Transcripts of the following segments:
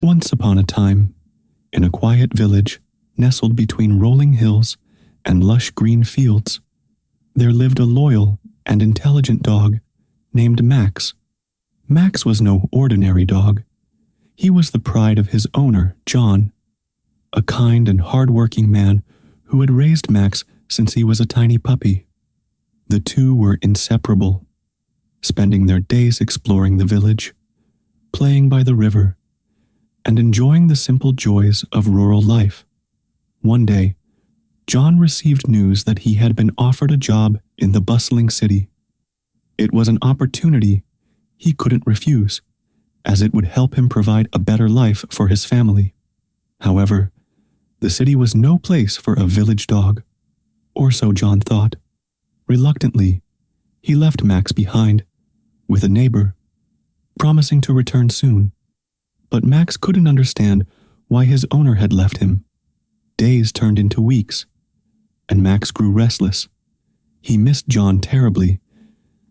Once upon a time, in a quiet village nestled between rolling hills and lush green fields, there lived a loyal and intelligent dog named Max. Max was no ordinary dog. He was the pride of his owner, John, a kind and hard-working man who had raised Max since he was a tiny puppy. The two were inseparable, spending their days exploring the village, playing by the river, and enjoying the simple joys of rural life. One day, John received news that he had been offered a job in the bustling city. It was an opportunity he couldn't refuse, as it would help him provide a better life for his family. However, the city was no place for a village dog, or so John thought. Reluctantly, he left Max behind with a neighbor, promising to return soon. But Max couldn't understand why his owner had left him. Days turned into weeks, and Max grew restless. He missed John terribly,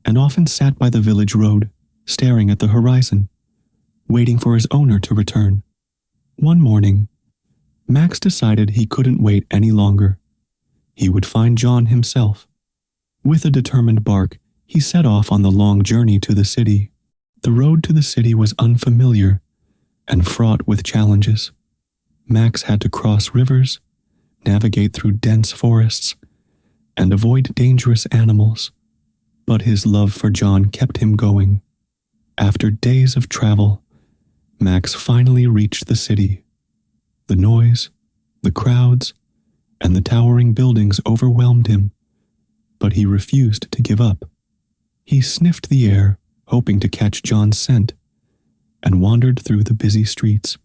and often sat by the village road, staring at the horizon, waiting for his owner to return. One morning, Max decided he couldn't wait any longer. He would find John himself. With a determined bark, he set off on the long journey to the city. The road to the city was unfamiliar and fraught with challenges. Max had to cross rivers, navigate through dense forests, and avoid dangerous animals. But his love for John kept him going. After days of travel, Max finally reached the city. The noise, the crowds, and the towering buildings overwhelmed him, but he refused to give up. He sniffed the air, hoping to catch John's scent, and wandered through the busy streets.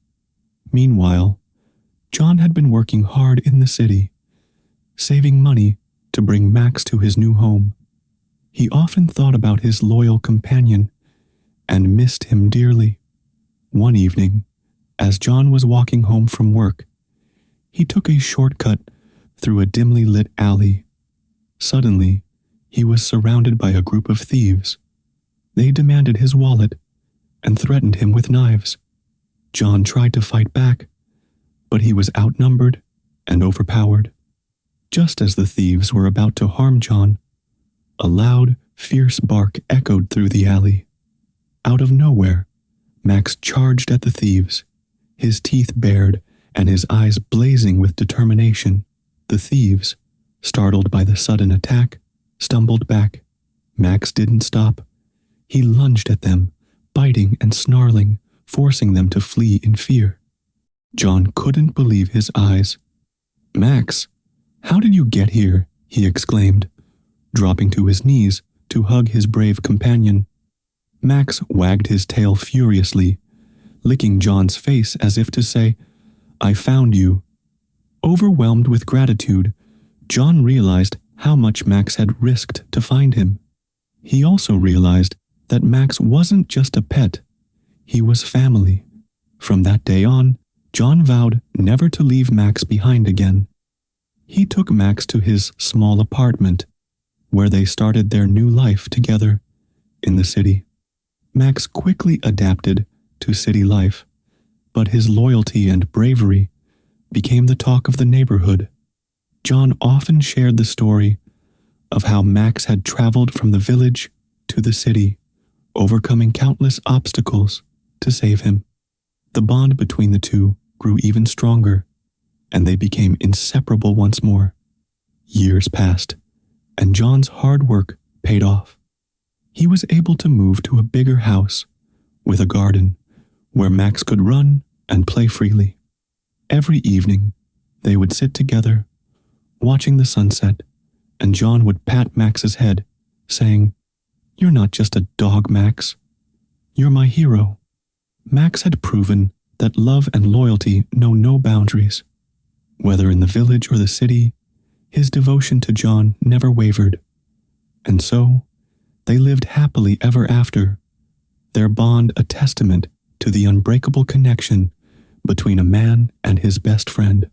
Meanwhile, John had been working hard in the city, saving money to bring Max to his new home. He often thought about his loyal companion and missed him dearly. One evening, as John was walking home from work, he took a shortcut through a dimly lit alley. Suddenly, he was surrounded by a group of thieves. They demanded his wallet and threatened him with knives. John tried to fight back, but he was outnumbered and overpowered. Just as the thieves were about to harm John, a loud, fierce bark echoed through the alley. Out of nowhere, Max charged at the thieves, his teeth bared and his eyes blazing with determination. The thieves, startled by the sudden attack, stumbled back. Max didn't stop. He lunged at them, biting and snarling, forcing them to flee in fear. John couldn't believe his eyes. "Max, how did you get here?" he exclaimed, dropping to his knees to hug his brave companion. Max wagged his tail furiously, licking John's face as if to say, "I found you." Overwhelmed with gratitude, John realized how much Max had risked to find him. He also realized that Max wasn't just a pet, he was family. From that day on, John vowed never to leave Max behind again. He took Max to his small apartment, where they started their new life together in the city. Max quickly adapted to city life, but his loyalty and bravery became the talk of the neighborhood. John often shared the story of how Max had traveled from the village to the city, overcoming countless obstacles to save him. The bond between the two grew even stronger, and they became inseparable once more. Years passed, and John's hard work paid off. He was able to move to a bigger house with a garden where Max could run and play freely. Every evening, they would sit together, watching the sunset, and John would pat Max's head, saying, "You're not just a dog, Max. You're my hero." Max had proven that love and loyalty know no boundaries. Whether in the village or the city, his devotion to John never wavered. And so, they lived happily ever after, their bond a testament to the unbreakable connection between a man and his best friend.